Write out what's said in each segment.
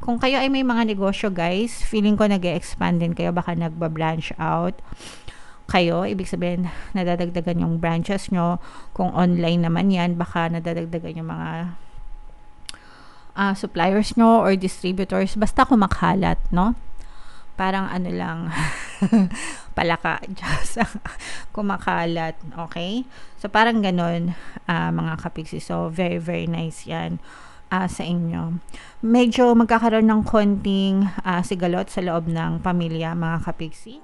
Kung kayo ay may mga negosyo guys, feeling ko nag-e-expand din kayo, baka nagba-branch out kayo, ibig sabihin nadadagdagan yung branches nyo. Kung online naman yan, baka nadadagdagan yung mga suppliers nyo or distributors, basta kumakalat, no? Parang ano lang, palaka, just kumakalat, okay? So, parang ganun, mga kapiksi. So, very, very nice yan sa inyo. Medyo magkakaroon ng konting sigalot sa loob ng pamilya, mga kapiksi.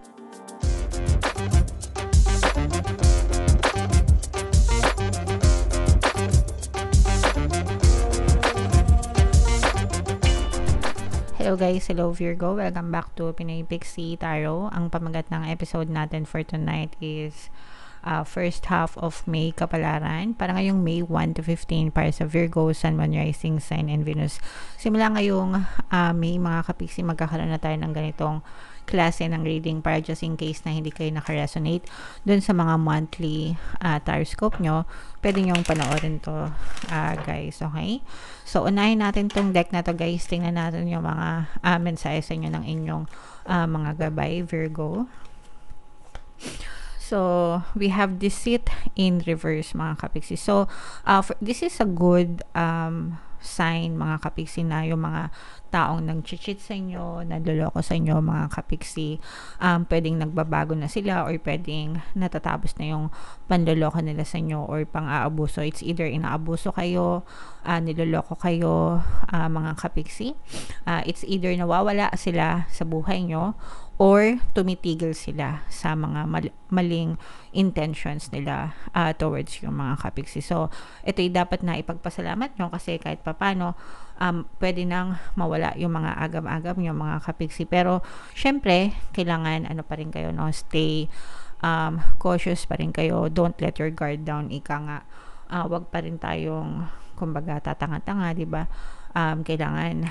Hello guys, hello Virgo. Welcome back to Pinoy Pixie Tarot. Ang pamagat ng episode natin for tonight is first half of May kapalaran. Para ngayong May 1 to 15 para sa Virgo, Sun, Moon, Rising, Sign, and Venus. Simula ngayong May, mga kapiksi, magkakaroon na tayo ng ganitong klase ng reading para just in case na hindi kayo nakaresonate dun sa mga monthly taroscope nyo, pwede nyong panoorin to guys, okay? So, unahin natin tong deck na to guys. Tingnan natin yung mga mensahe sa inyo ng inyong mga gabay, Virgo. So, we have Deceit in reverse, mga kapiksi. So, this is a good sign, mga kapiksi, na yung mga taong nag-cheat sa inyo, naloloko sa inyo, mga kapiksi, pwedeng nagbabago na sila or pwedeng natatapos na yung panloloko nila sa inyo or pang-aabuso. It's either inaabuso kayo, niloloko kayo, mga kapiksi. It's either nawawala sila sa buhay nyo or tumitigil sila sa mga maling intentions nila towards yung mga kapiksi. So, ito'y dapat na ipagpasalamat nyo kasi kahit papano, pwede nang mawala yung mga agam-agam yung mga kapiksi. Pero, syempre, kailangan ano pa rin kayo, no? Stay cautious pa rin kayo. Don't let your guard down. Ika nga, wag pa rin tayong, kumbaga, tatanga-tanga, di ba? Kailangan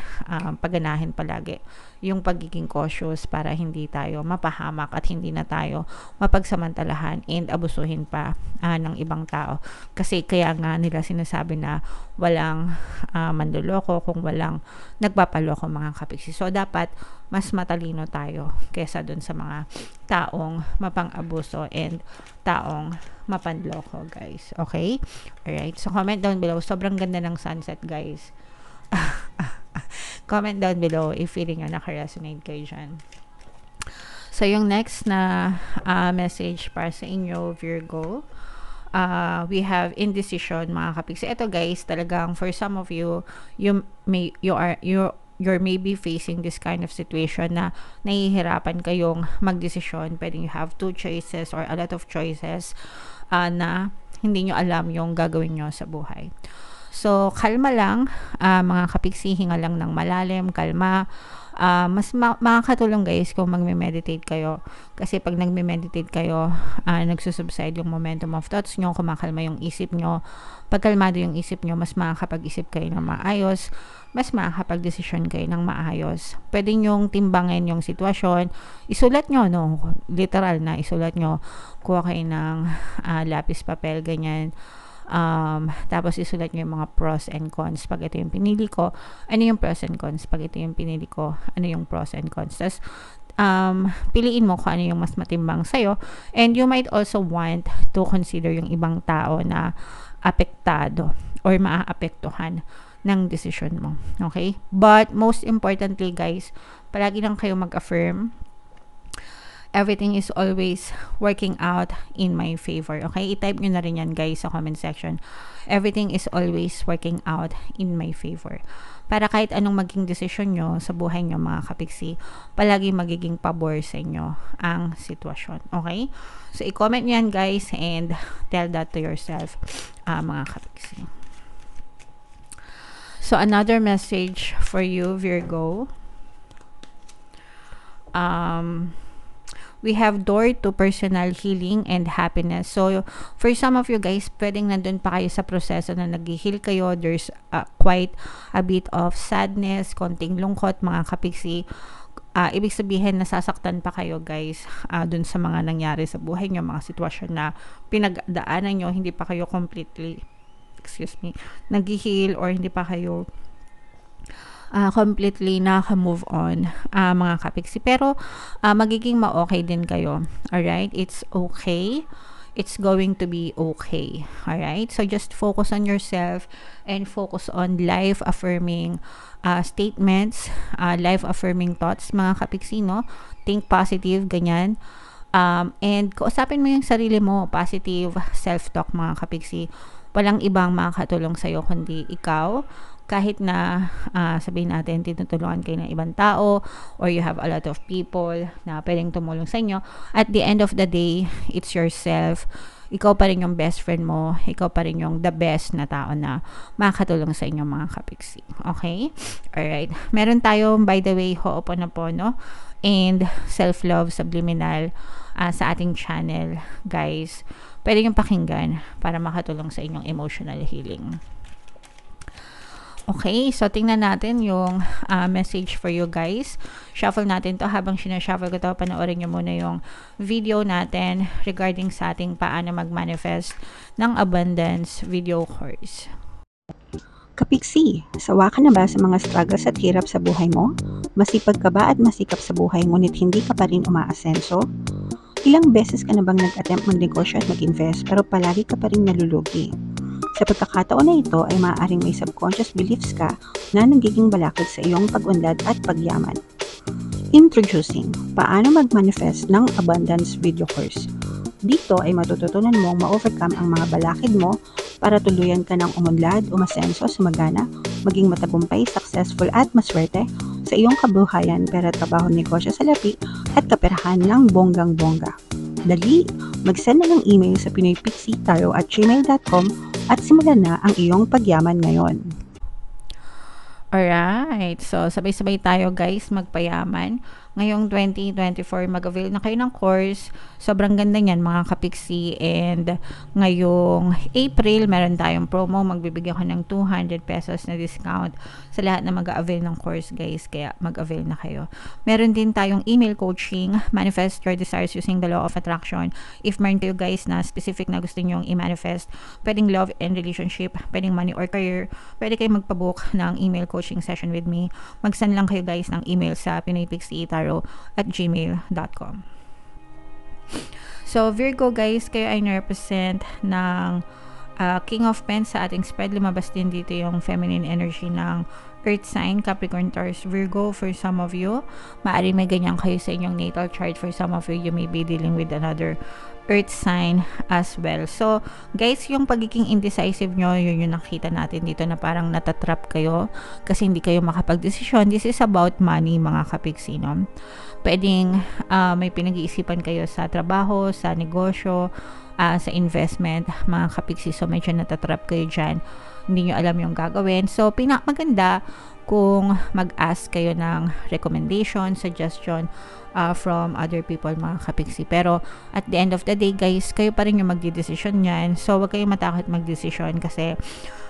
paganahin palagi yung pagiging cautious para hindi tayo mapahamak at hindi na tayo mapagsamantalahan and abusuhin pa ng ibang tao. Kasi kaya nga nila sinasabi na walang manloloko kung walang nagpapaloko, mga kapiksi. So, dapat mas matalino tayo kesa dun sa mga taong mapang-abuso and taong mapanloko, guys. Okay? Alright. So, comment down below. Sobrang ganda ng sunset, guys. Comment down below if feeling nyo naka-resonate kayo dyan. So, yung next na message para sa inyo, Virgo, we have indecision, mga kapiksi. Ito guys, talagang for some of you, you're maybe facing this kind of situation na nahihirapan kayong magdesisyon. Pwedeng you have two choices or a lot of choices na hindi nyo alam yung gagawin nyo sa buhay. So, kalma lang, mga kapiksi, hinga lang ng malalim, kalma. Mas makakatulong guys kung magme-meditate kayo. Kasi pag nagme-meditate kayo, nagsusubside yung momentum of thoughts nyo, kumakalma yung isip nyo. Pag kalmado yung isip nyo, mas makakapag-isip kayo ng maayos, mas makakapag-desisyon kayo ng maayos. Pwede nyong timbangin yung sitwasyon, isulat nyo, no? Literal na, isulat nyo. Kuha kayo ng lapis, papel, ganyan. Tapos isulat nyo yung mga pros and cons. Pag ito yung pinili ko, ano yung pros and cons? Pag ito yung pinili ko, ano yung pros and cons? Tapos piliin mo kung ano yung mas matimbang sa'yo. And you might also want to consider yung ibang tao na apektado or maaapektuhan ng decision mo. Okay? But most importantly guys, palagi lang kayo mag-affirm, everything is always working out in my favor. Okay? I-type nyo na rin yan guys sa comment section. Everything is always working out in my favor. Para kahit anong maging desisyon nyo sa buhay nyo, mga kapiksi, palagi magiging pabor sa inyo ang sitwasyon. Okay? So, i-comment nyo yan guys and tell that to yourself, mga kapiksi. So, another message for you, Virgo. We have door to personal healing and happiness. So, for some of you guys, pwedeng nandun pa kayo sa proseso na nag-heal kayo. There's quite a bit of sadness, konting lungkot, mga kapiksi. Ibig sabihin, nasasaktan pa kayo guys dun sa mga nangyari sa buhay nyo, mga sitwasyon na pinagdaanan nyo, hindi pa kayo completely, nag-heal or hindi pa kayo completely naka-move on, mga kapiksi. Pero, magiging ma-okay din kayo. Alright? It's okay. It's going to be okay. Alright? So, just focus on yourself and focus on life-affirming statements, life-affirming thoughts, mga kapiksi, no? Think positive, ganyan. And kausapin mo yung sarili mo, positive self-talk, mga kapiksi. Walang ibang makakatulong sa'yo kundi ikaw. Kahit na sabihin natin tinutulungan kayo ng ibang tao or you have a lot of people na pwedeng tumulong sa inyo, at the end of the day, it's yourself. Ikaw pa rin yung best friend mo. Ikaw pa rin yung the best na tao na makakatulong sa inyo, mga kapiksi. Okay? Alright. Meron tayong, by the way, Ho'oponopono and self-love subliminal sa ating channel, guys. Pwede yung pakinggan para makatulong sa inyong emotional healing. Okay, so tingnan natin yung message for you guys. Shuffle natin to. Habang sinashuffle ko to, panoorin nyo muna yung video natin regarding sa ating paano mag-manifest ng abundance video course. Kapiksi, sawa ka na ba sa mga struggles at hirap sa buhay mo? Masipag ka ba at masikap sa buhay ngunit hindi ka pa rin umaasenso? Ilang beses ka na bang nag-attempt magnegosyo at mag-invest pero palagi ka pa rin nalulugi? Sa pagkakataon na ito ay maaaring may subconscious beliefs ka na nagiging balakid sa iyong pag-unlad at pagyaman. Introducing, paano mag-manifest ng abundance video course. Dito ay matututunan mong ma-overcome ang mga balakid mo para tuluyan ka ng umunlad, umasenso, sumagana, maging matagumpay, successful at maswerte sa iyong kabuhayan, pera, trabaho, negosyo, salapi at kaperahan ng bonggang-bongga. Dali, mag-send na ng email sa pinoypixitaro@gmail.com at simulan na ang iyong pagyaman ngayon. Alright, so sabay-sabay tayo guys magpayaman. Ngayong 2024, mag-avail na kayo ng course. Sobrang ganda niyan, mga kapiksi. And ngayong April, meron tayong promo. Magbibigyan ko ng 200 pesos na discount sa lahat na mag-avail ng course, guys. Kaya mag-avail na kayo. Meron din tayong email coaching, manifest your desires using the law of attraction. If meron kayo guys na specific na gusto nyo i-manifest, pwedeng love and relationship, pwedeng money or career, pwede kayo magpabook ng email coaching session with me. Mag-send lang kayo guys ng email sa pinoypixitaro@gmail.com. So, Virgo guys, kayo ay na-represent ng King of Pens sa ating spread. Lumabas din dito yung feminine energy ng Earth sign, Capricorn, Taurus, Virgo. For some of you, maaari may ganyan kayo sa inyong natal chart. For some of you, you may be dealing with another Earth sign as well. So, guys, yung pagiging indecisive nyo, yun yung nakita natin dito na parang natatrap kayo kasi hindi kayo makapag-desisyon. This is about money, mga kapiksi, no? Pwedeng may pinag-iisipan kayo sa trabaho, sa negosyo, sa investment, mga kapiksi. So, medyo natatrap kayo dyan. Hindi nyo alam yung gagawin. So, maganda kung mag-ask kayo ng recommendation, suggestion from other people, mga kapiksi. Pero at the end of the day, guys, kayo pa rin yung magdidesisyon yan. So, wag kayong matakot magdesisyon kasi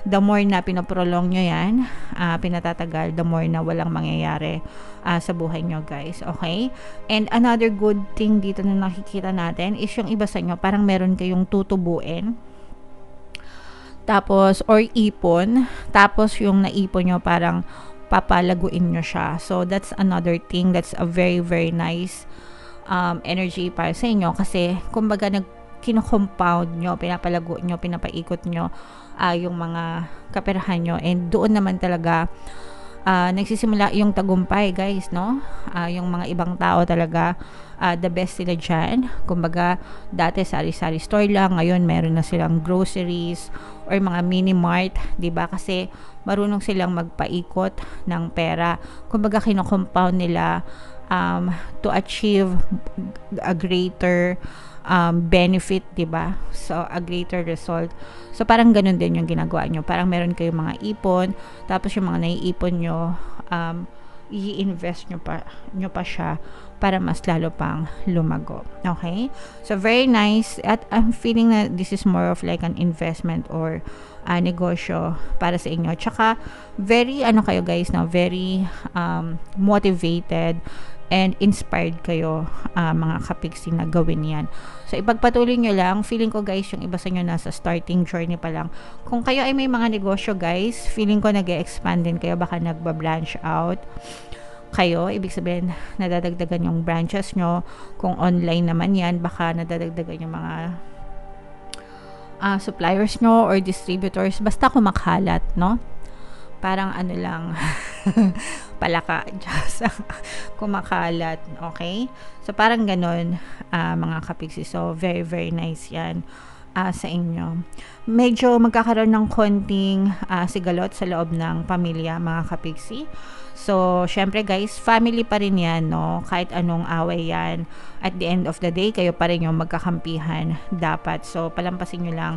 the more na pinoprolong nyo yan, pinatatagal, the more na walang mangyayari sa buhay nyo, guys. Okay? And another good thing dito na nakikita natin is yung iba sa inyo, parang meron kayong tutubuin. Tapos, or ipon. Tapos, yung naipon nyo, parang papalaguin nyo siya. So, that's another thing. That's a very, very nice energy para sa inyo. Kasi, kumbaga, kino-compound nyo, pinapalago nyo, pinapaikot nyo yung mga kaperahan nyo. And doon naman talaga nagsisimula yung tagumpay, guys, no? Yung mga ibang tao talaga, the best sila dyan. Kumbaga, dati sari-sari store lang, ngayon meron na silang groceries or mga mini mart, 'di ba? Kasi marunong silang magpaikot ng pera. Kumbaga, kino-compound nila to achieve a greater benefit, 'di ba? So, a greater result. So, parang ganun din yung ginagawa nyo. Parang meron kayong mga ipon, tapos yung mga naiipon nyo, i-invest nyo pa siya para mas lalo pang lumago. Okay? So, very nice. At I'm feeling na this is more of like an investment or negosyo para sa inyo. Tsaka, very, kayo guys, no? Very motivated and inspired kayo, mga kapiksi, na gawin yan. So ipagpatuloy nyo lang. Feeling ko guys, yung iba sa inyo nasa starting journey pa lang. Kung kayo ay may mga negosyo guys, feeling ko nag-e-expand din kayo, baka nagba-branch out kayo, ibig sabihin nadadagdagan yung branches nyo. Kung online naman yan, baka nadadagdagan yung mga suppliers nyo or distributors, basta kumakalat, no? Parang ano lang palaka just kumakalat, okay? So parang ganon, mga kapiksi. So very very nice yan sa inyo. Medyo magkakaroon ng konting sigalot sa loob ng pamilya, mga kapiksi. So, syempre guys, family pa rin yan, no? Kahit anong away yan, at the end of the day, kayo pa rin yung magkakampihan dapat. So, palampasin nyo lang,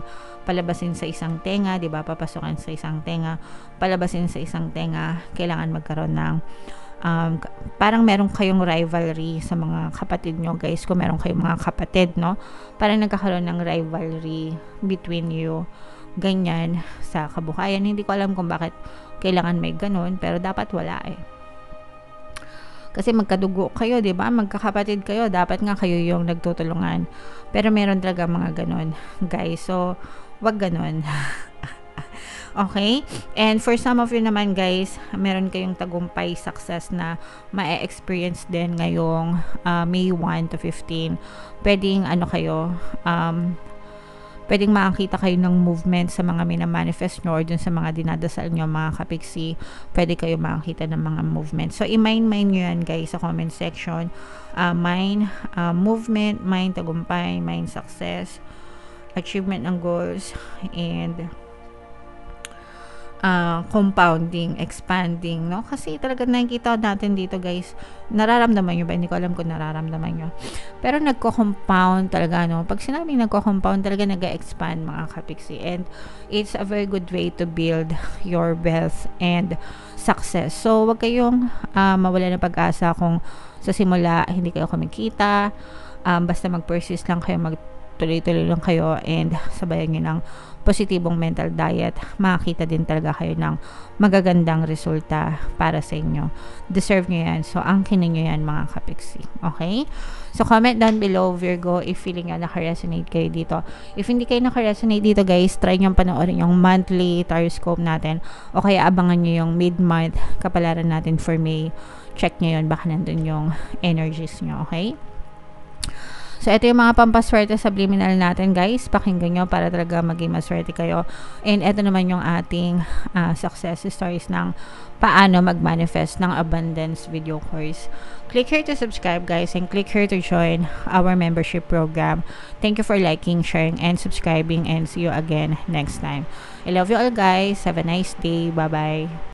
palabasin sa isang tenga, di ba? Papasukan sa isang tenga, palabasin sa isang tenga. Kailangan magkaroon ng parang meron kayong rivalry sa mga kapatid nyo, guys. Kung meron kayong mga kapatid, no? Parang nagkakaroon ng rivalry between you. Ganyan sa kabuhayan. Hindi ko alam kung bakit kailangan may ganun, pero dapat wala eh. Kasi magkadugo kayo, 'di ba? Magkakapatid kayo, dapat nga kayo yung nagtutulungan. Pero meron talaga mga ganun, guys. So, wag ganun. Okay? And for some of you naman, guys, meron kayong tagumpay, success na ma-experience din ngayong May 1 to 15. Pwedeng ano kayo, pwedeng makakita kayo ng movement sa mga minamanifest nyo or dun sa mga dinadasal nyo, mga kapiksi. Pwede kayo makakita ng mga movement. So, i-mine nyo yan, guys, sa comment section. Mine movement, mine tagumpay, mine success, achievement ng goals, and compounding, expanding, no? Kasi talaga nakikita natin dito, guys, nararamdaman nyo ba? Hindi ko alam kung nararamdaman nyo. Pero nagko-compound talaga, no? Pag sinabing nagko-compound, talaga nag-expand, mga kapiksi. And it's a very good way to build your wealth and success. So, wag kayong mawala ng pag-asa kung sa simula hindi kayo kumikita. Basta mag-persist lang kayo, tuloy-tuloy lang kayo, and sabayan nyo ng positibong mental diet, makakita din talaga kayo ng magagandang resulta para sa inyo. Deserve nyo yan. So, angkinin nyo yan, mga kapiksi. Okay? So, comment down below, Virgo, if feeling nyo naka-resonate kayo dito. If hindi kayo naka-resonate dito, guys, try nyo panoorin yung monthly horoscope natin, o kaya abangan nyo yung mid-month kapalaran natin for May. Check nyo yun, baka nandun yung energies nyo. Okay? So, ito yung mga pampaswerte subliminal natin, guys. Pakinggan nyo para talaga maging maswerte kayo. And ito naman yung ating success stories ng paano mag-manifest ng abundance video course. Click here to subscribe, guys, and click here to join our membership program. Thank you for liking, sharing, and subscribing, and see you again next time. I love you all, guys. Have a nice day. Bye-bye.